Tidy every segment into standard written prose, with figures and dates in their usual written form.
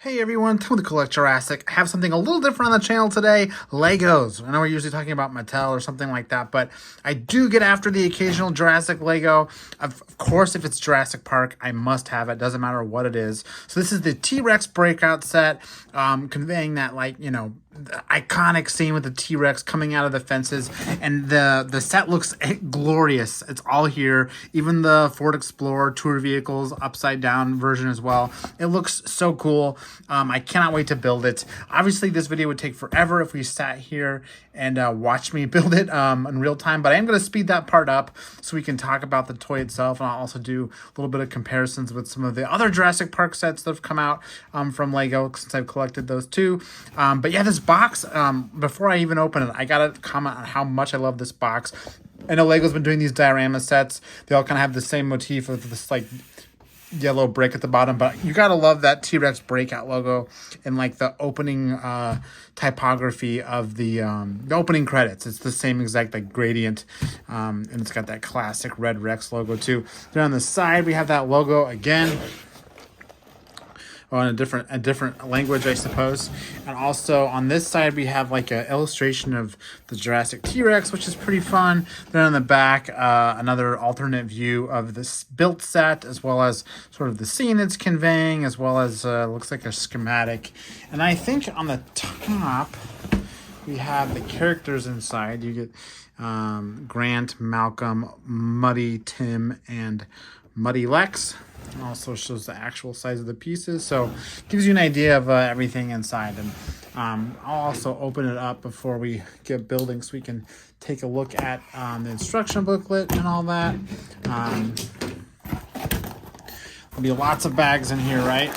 Hey everyone, Tom with Collect Jurassic. I have something a little different on the channel today. Legos. I know we're usually talking about Mattel or something like that, but I do get after the occasional Jurassic Lego. Of course, if it's Jurassic Park, I must have it. Doesn't matter what it is. So this is the T-Rex Breakout set, conveying that, the iconic scene with the T-Rex coming out of the fences, and the set looks glorious. It's all here, even the Ford Explorer tour vehicles upside down version as well. It looks so cool. I cannot wait to build it. Obviously this video would take forever if we sat here and watched me build it in real time, but I am going to speed that part up so we can talk about the toy itself, and I'll also do a little bit of comparisons with some of the other Jurassic Park sets that have come out from Lego, since I've collected those too. But yeah, this box, before I even open it, I gotta comment on how much I love this box. I know Lego's been doing these diorama sets. They all kind of have the same motif of this yellow brick at the bottom, but you gotta love that T-Rex Breakout logo and the opening typography of the opening credits. It's the same exact gradient, and it's got that classic red Rex logo too. Then on the side we have that logo again, or in a different language, I suppose. And also on this side we have an illustration of the Jurassic T-Rex, which is pretty fun. Then on the back, another alternate view of this built set, as well as sort of the scene it's conveying, as well as looks like a schematic. And I think on the top we have the characters inside. You get Grant, Malcolm, Muddy, Tim, and Muddy Lex. It also shows the actual size of the pieces, so gives you an idea of everything inside. And I'll also open it up before we get building so we can take a look at the instruction booklet and all that. There'll be lots of bags in here, right?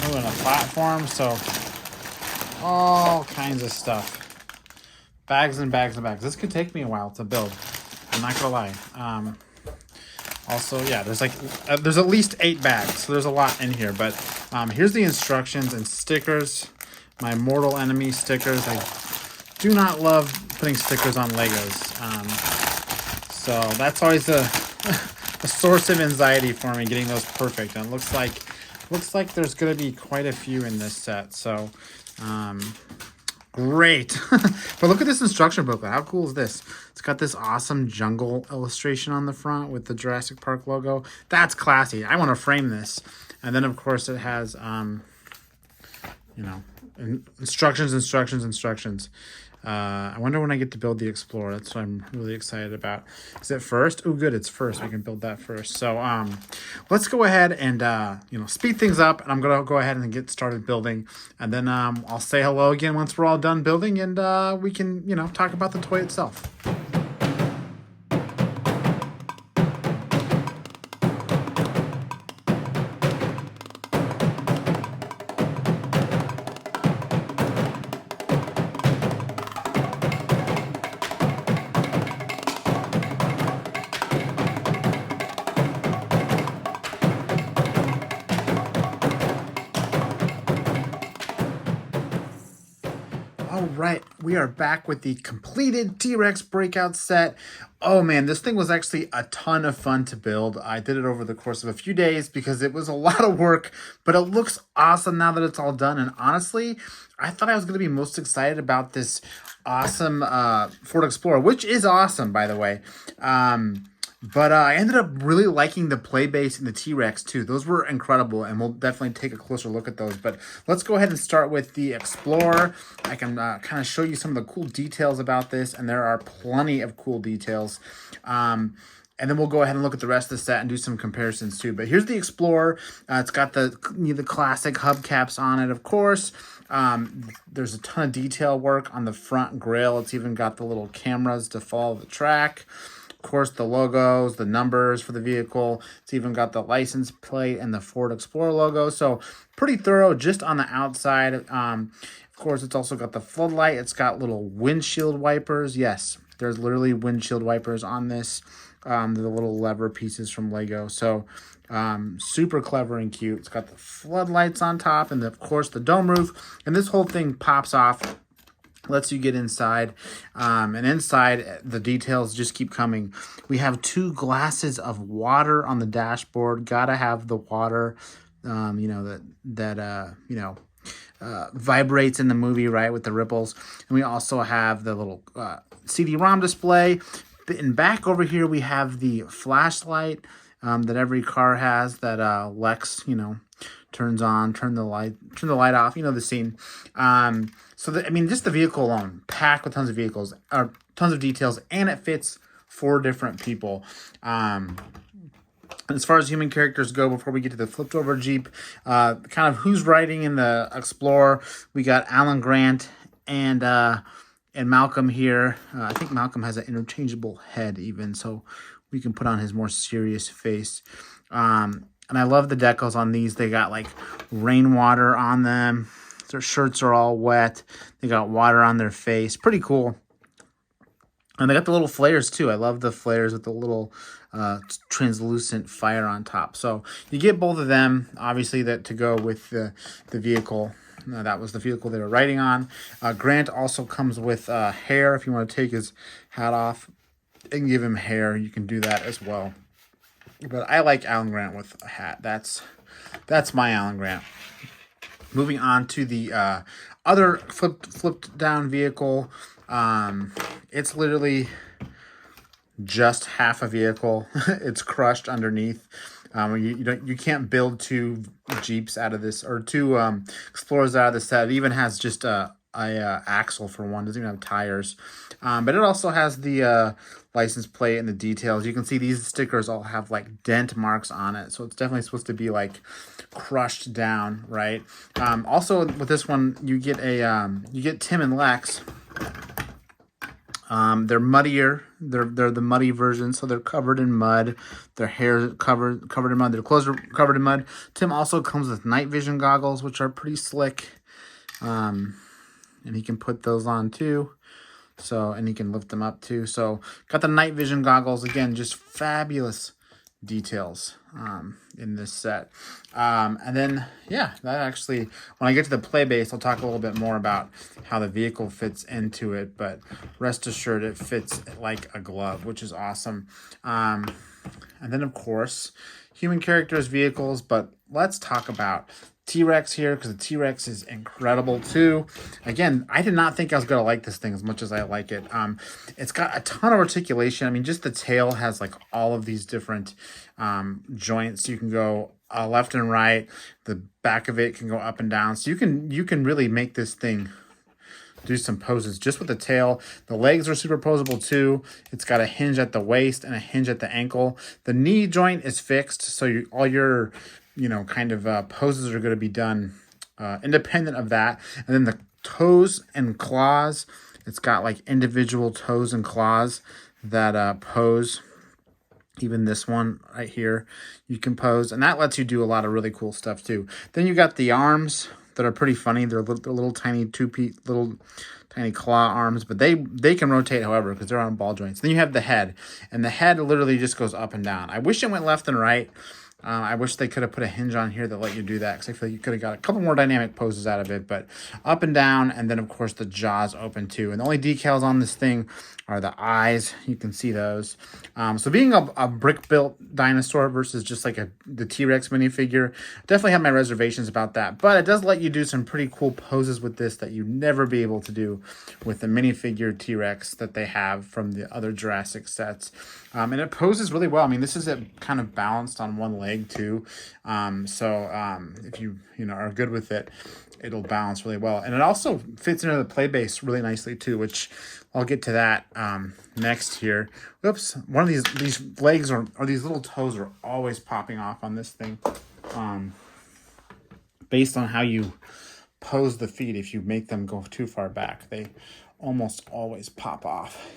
Oh, and a platform, so all kinds of stuff. Bags and bags and bags. This could take me a while to build, I'm not gonna lie. Also, yeah, there's at least 8 bags, so there's a lot in here. But here's the instructions and stickers. My mortal enemy stickers. I do not love putting stickers on Legos, so that's always a source of anxiety for me, getting those perfect. And it looks like there's gonna be quite a few in this set. So great. But look at this instruction booklet. How cool is this? It's got this awesome jungle illustration on the front with the Jurassic Park logo. That's classy. I want to frame this. And then of course it has instructions. I wonder when I get to build the Explorer. That's what I'm really excited about. Is it first? Oh, good, it's first. We can build that first. So let's go ahead and speed things up. And I'm gonna go ahead and get started building. And then I'll say hello again once we're all done building, and we can talk about the toy itself. All right, we are back with the completed T-Rex Breakout set. Oh man, this thing was actually a ton of fun to build. I did it over the course of a few days because it was a lot of work, but it looks awesome now that it's all done. And honestly, I thought I was going to be most excited about this awesome Ford Explorer, which is awesome, by the way. But I ended up really liking the play base and the T-Rex too. Those were incredible, and we'll definitely take a closer look at those. But let's go ahead and start with the Explorer. I can kind of show you some of the cool details about this, and there are plenty of cool details. And then we'll go ahead and look at the rest of the set and do some comparisons too. But here's the Explorer. It's got the classic hubcaps on it, of course. There's a ton of detail work on the front grille. It's even got the little cameras to follow the track. Of course, the logos, the numbers for the vehicle. It's even got the license plate and the Ford Explorer logo. So pretty thorough just on the outside. Of course, it's also got the floodlight. It's got little windshield wipers. Yes, there's literally windshield wipers on this. The little lever pieces from Lego. So super clever and cute. It's got the floodlights on top, and of course the dome roof. And this whole thing pops off lets you get inside, and inside the details just keep coming. We have 2 glasses of water on the dashboard. Gotta have the water. vibrates in the movie, right, with the ripples. And we also have the little CD-ROM display. And back over here, we have the flashlight that every car has that Lex, turns on, turn the light off. The scene. Just the vehicle alone, packed with tons of vehicles, or tons of details, and it fits 4 different people. As far as human characters go, before we get to the flipped over Jeep, kind of who's riding in the Explorer, we got Alan Grant and Malcolm here. I think Malcolm has an interchangeable head even, so we can put on his more serious face. And I love the decals on these. They got like rainwater on them. Their shirts are all wet. They got water on their face. Pretty cool. And they got the little flares too. I love the flares with the little translucent fire on top. So you get both of them, obviously, that to go with the vehicle. That was the vehicle they were riding on. Grant also comes with hair. If you want to take his hat off and give him hair, you can do that as well. But I like Alan Grant with a hat. That's my Alan Grant. Moving on to the other flipped down vehicle. It's literally just half a vehicle. It's crushed underneath. You can't build 2 Jeeps out of this, or 2 Explorers out of this set. It even has just a axle for one. It doesn't even have tires. But it also has the license plate and the details. You can see these stickers all have like dent marks on it, so it's definitely supposed to be like crushed down, right? Also with this one, you get Tim and Lex. They're muddier. They're the muddy version, so they're covered in mud. Their hair covered in mud. Their clothes are covered in mud. Tim also comes with night vision goggles, which are pretty slick. And he can put those on too. And he can lift them up too. So got the night vision goggles. Again, just fabulous details in this set. And then, that actually, when I get to the play base, I'll talk a little bit more about how the vehicle fits into it. But rest assured, it fits like a glove, which is awesome. And then, of course, human characters, vehicles. But let's talk about T-Rex here, because the T-Rex is incredible too. Again, I did not think I was going to like this thing as much as I like it. It's got a ton of articulation. I mean, just the tail has like all of these different joints. You can go left and right. The back of it can go up and down. So you can really make this thing do some poses just with the tail. The legs are superposable too. It's got a hinge at the waist and a hinge at the ankle. The knee joint is fixed, so all your poses are going to be done independent of that. And then the toes and claws, it's got like individual toes and claws that pose. Even this one right here, you can pose, and that lets you do a lot of really cool stuff too. Then you got the arms that are pretty funny. They're little tiny little tiny claw arms, but they can rotate however, because they're on ball joints. Then you have the head, and the head literally just goes up and down. I wish it went left and right. I wish they could have put a hinge on here that let you do that, because I feel like you could have got a couple more dynamic poses out of it. But up and down, and then of course the jaws open too. And the only decals on this thing are the eyes. You can see those. So being a brick-built dinosaur versus just like the T-Rex minifigure, definitely have my reservations about that. But it does let you do some pretty cool poses with this that you'd never be able to do with the minifigure T-Rex that they have from the other Jurassic sets. And it poses really well. I mean, this is kind of balanced on one leg too. If you are good with it, it'll balance really well. And it also fits into the play base really nicely too, which I'll get to that next here. Whoops, one of these legs or these little toes are always popping off on this thing. Based on how you pose the feet, if you make them go too far back, they almost always pop off.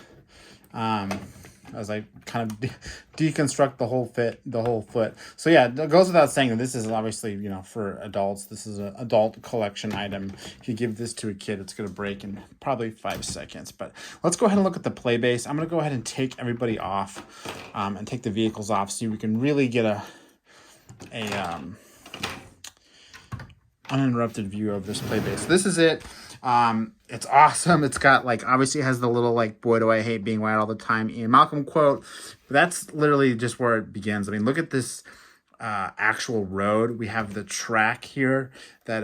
As I kind of deconstruct the whole foot. So yeah, it goes without saying that this is obviously, for adults. This is an adult collection item. If you give this to a kid, it's going to break in probably 5 seconds. But let's go ahead and look at the play base. I'm going to go ahead and take everybody off and take the vehicles off so we can really get a uninterrupted view of this play base. So this is it. It's awesome. It's got obviously it has the little boy do I hate being white all the time Ian Malcolm quote, but that's literally just where it begins. I mean, look at this actual road. We have the track here that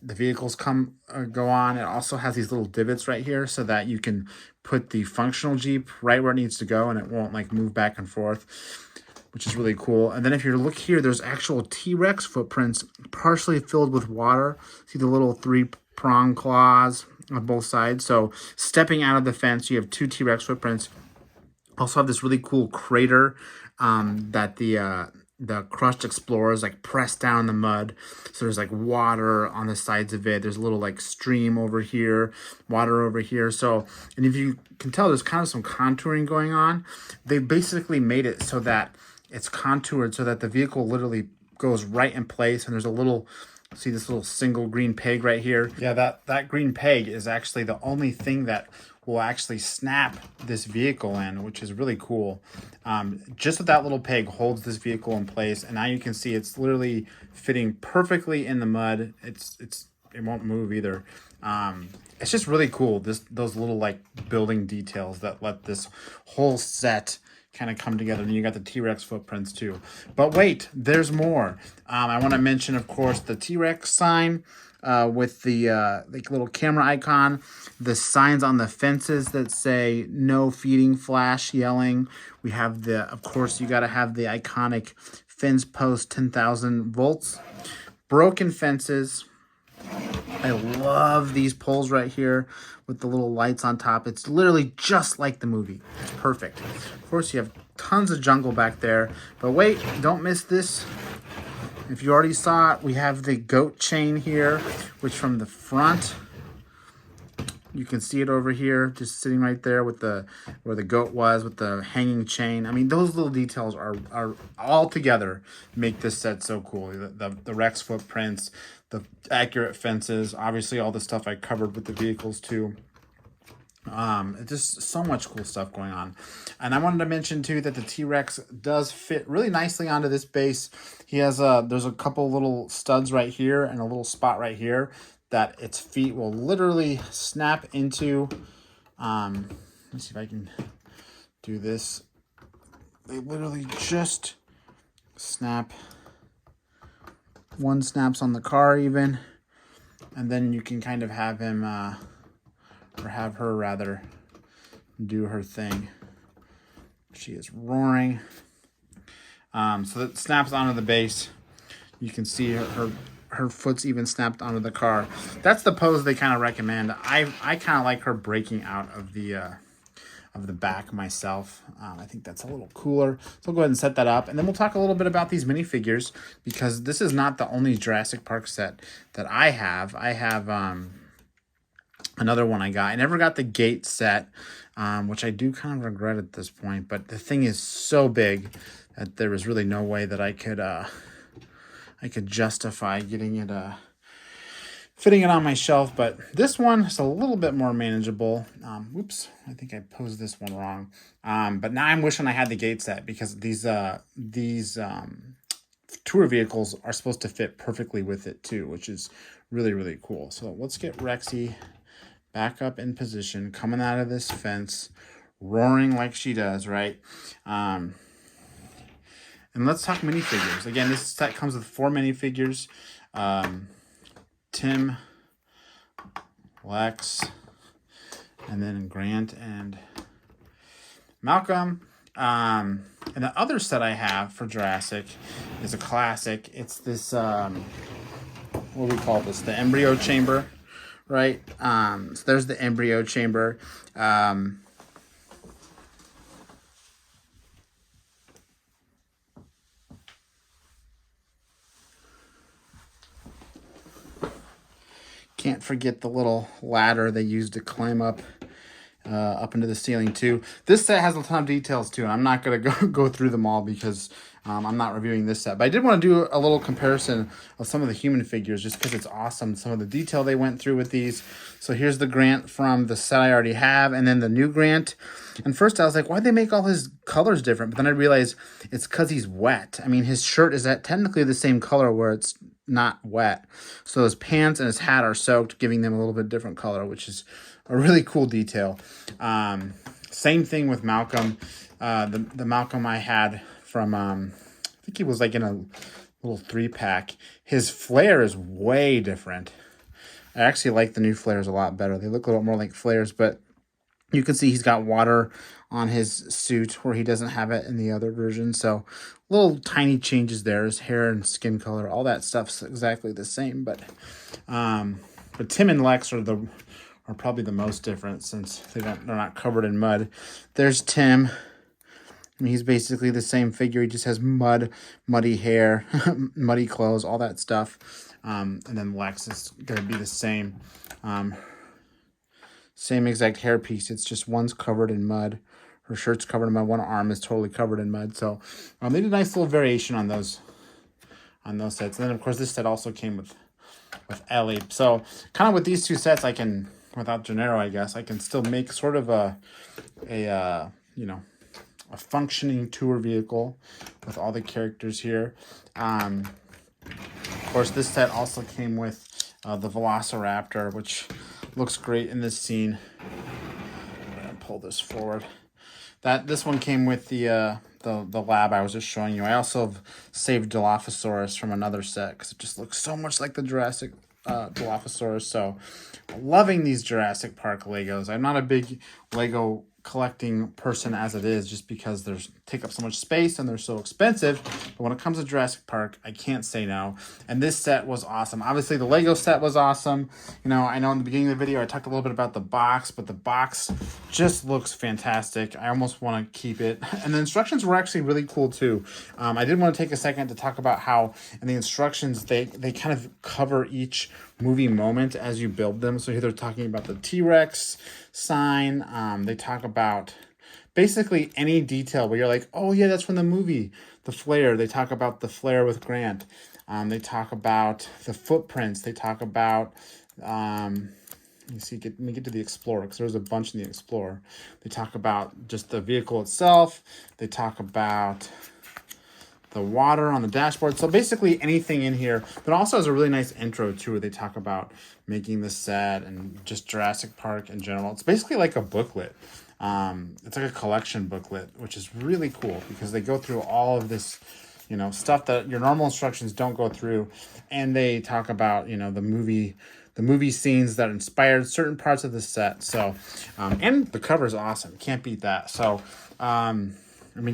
the vehicles go on. It also has these little divots right here so that you can put the functional Jeep right where it needs to go and it won't like move back and forth, which is really cool. And then if you look here, there's actual T-Rex footprints partially filled with water. See the little 3-prong claws on both sides. So stepping out of the fence, you have 2 T-Rex footprints. Also have this really cool crater that the crushed explorers like pressed down in the mud. So there's like water on the sides of it. There's a little like stream over here, water over here. So, and if you can tell, there's kind of some contouring going on. They basically made it so that it's contoured so that the vehicle literally goes right in place. And there's a little, see this little single green peg right here. Yeah, that green peg is actually the only thing that will actually snap this vehicle in, which is really cool. Just that little peg holds this vehicle in place, and now you can see it's literally fitting perfectly in the mud. It won't move either. It's just really cool. Those little like building details that let this whole set kind of come together. And you got the T-Rex footprints too. But wait, there's more. I want to mention, of course, the T-Rex sign. With the like little camera icon, the signs on the fences that say no feeding flash yelling. We have of course, you got to have the iconic fence post 10,000 volts. Broken fences. I love these poles right here with the little lights on top. It's literally just like the movie. It's perfect. Of course, you have tons of jungle back there. But wait, don't miss this. If you already saw it, we have the goat chain here, which from the front, you can see it over here, just sitting right there with where the goat was with the hanging chain. I mean, those little details are all together make this set so cool. The Rex footprints, the accurate fences, obviously all the stuff I covered with the vehicles too. It's just so much cool stuff going on. And I wanted to mention too that the T-Rex does fit really nicely onto this base. He has there's a couple little studs right here and a little spot right here that its feet will literally snap into. Let me see if I can do this. They literally just snap. One snaps on the car even, and then you can kind of have him or have her rather do her thing. She is roaring. So that snaps onto the base. You can see her foot's even snapped onto the car. That's the pose they kind of recommend. I kind of like her breaking out of the back myself. I think that's a little cooler. So we'll go ahead and set that up. And then we'll talk a little bit about these minifigures, because this is not the only Jurassic Park set that I have. I have another one I got. I never got the gate set, which I do kind of regret at this point. But the thing is so big that there was really no way that I could justify getting it, fitting it on my shelf. But this one is a little bit more manageable. Whoops, I think I posed this one wrong. But now I'm wishing I had the gate set, because these tour vehicles are supposed to fit perfectly with it too, which is really, really cool. So let's get Rexy back up in position, coming out of this fence, roaring like she does, right? And let's talk minifigures. Again, this set comes with 4 minifigures. Tim, Lex, and then Grant and Malcolm. And the other set I have for Jurassic is a classic. It's this, what do we call this? The embryo chamber, right? So there's the embryo chamber. Can't forget the little ladder they used to climb up into the ceiling too. This set has a ton of details too, and I'm not going to go through them all because I'm not reviewing this set. But I did want to do a little comparison of some of the human figures just because it's awesome, some of the detail they went through with these. So here's the Grant from the set I already have, and then the new Grant. And first I was like, why'd they make all his colors different? But then I realized it's because he's wet. I mean, his shirt is technically the same color where it's not wet. So his pants and his hat are soaked, giving them a little bit different color, which is a really cool detail. Same thing with Malcolm. The Malcolm I had from think he was like in a little 3-pack. His flare is way different. I actually like the new flares a lot better. They look a little more like flares, but you can see he's got water on his suit where he doesn't have it in the other version. So little tiny changes there. His hair and skin color, all that stuff's exactly the same. But Tim and Lex are probably the most different since they're not covered in mud. There's Tim. I mean, he's basically the same figure. He just has muddy hair, muddy clothes, all that stuff. And then Lex is going to be the same. Same exact hairpiece. It's just one's covered in mud. Her shirt's covered in mud. One arm is totally covered in mud. So they did a nice little variation on those sets. And then, of course, this set also came with Ellie. So kind of with these two sets, I can, without Gennaro, I guess, I can still make sort of a functioning tour vehicle with all the characters here. Of course, this set also came with the Velociraptor, which looks great in this scene. I'm gonna pull this forward. This one came with the lab I was just showing you. I also have saved Dilophosaurus from another set because it just looks so much like the Jurassic Dilophosaurus. So, loving these Jurassic Park Legos. I'm not a big Lego collecting person as it is, just because they take up so much space and they're so expensive. But when it comes to Jurassic Park, I can't say no. And this set was awesome. Obviously, the Lego set was awesome. I know in the beginning of the video I talked a little bit about the box, but the box just looks fantastic. I almost want to keep it. And the instructions were actually really cool too. I did want to take a second to talk about how in the instructions they kind of cover each movie moment as you build them. So here they're talking about the T-Rex sign. They talk about basically any detail where you're like, oh yeah, that's from the movie. The flare. They talk about the flare with Grant. They talk about the footprints. They talk about let me get to the Explorer, because there's a bunch in the Explorer. They talk about just the vehicle itself. They talk about the water on the dashboard. So basically anything in here, but also has a really nice intro too, where they talk about making the set and just Jurassic Park in general. It's basically like a booklet. It's like a collection booklet, which is really cool because they go through all of this, stuff that your normal instructions don't go through. And they talk about, the movie scenes that inspired certain parts of the set. So, and the cover is awesome. Can't beat that. So,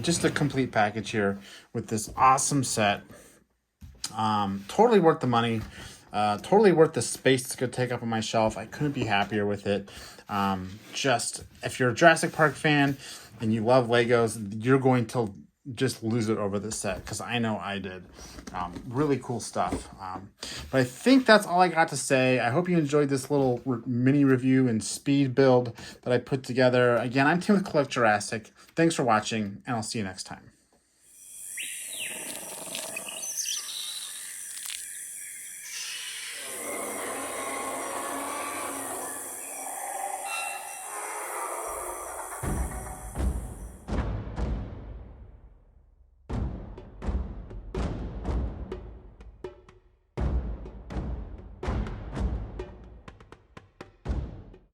just a complete package here with this awesome set. Totally worth the money. Totally worth the space it's going to take up on my shelf. I couldn't be happier with it. Just, if you're a Jurassic Park fan and you love Legos, you're going to just lose it over this set, because I know I did. Really cool stuff. But I think that's all I got to say. I hope you enjoyed this little mini review and speed build that I put together. Again, I'm Tim with Collect Jurassic. Thanks for watching, and I'll see you next time.